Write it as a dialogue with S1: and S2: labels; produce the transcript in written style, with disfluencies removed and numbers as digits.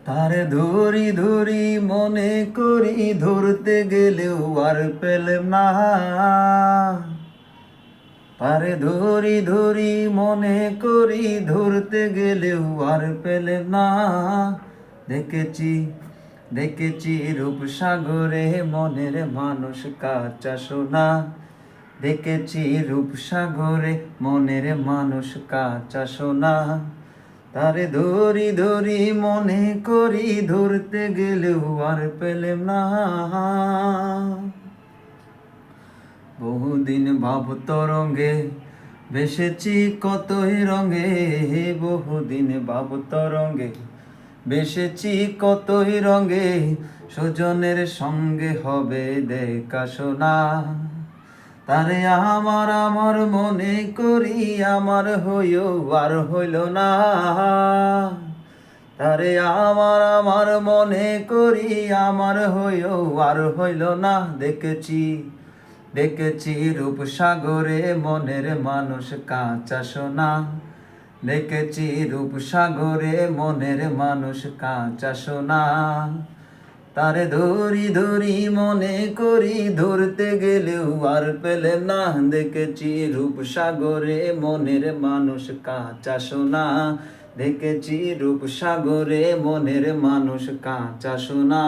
S1: তারে ধরি ধরি মনে করি, ধরতে গেলেও আর পেলাম না। তারে ধরি ধরি মনে করি, ধরতে গেলেও আর পেলাম না। দেখেছি দেখেছি রূপসাগরে মনের মানুষ কাঁচা সোনা। দেখেছি রূপসাগরে মনের মানুষ কাঁচা সোনা। তারে ধরি ধরি মনে করি, ধরতে গেলেও আর পেলাম না। বহুদিন ভাব তরঙ্গে ভেসেছি কতই রঙে। বহুদিন ভাব তরঙ্গে ভেসেছি কতই রঙে। সুজনের সঙ্গে হবে দেখা শোনা। তারে আমার আমার মনে করি, আমার হইও আর হইল না। তারে আমার আমার মনে করি, আমার হইও আর হইল না। দেখেছি দেখেছি রূপসাগরে মনের মানুষ কাঁচা সোনা। দেখেছি রূপসাগরে মনের মানুষ কাঁচা সোনা। তারে ধরি ধরি মনে করি, ধরতে গেলেও আর পেলাম না। দেখেছি রূপসাগরে মনের মানুষ কাঁচা সোনা। দেখেছি রূপসাগরে মনের মানুষ কাঁচা সোনা।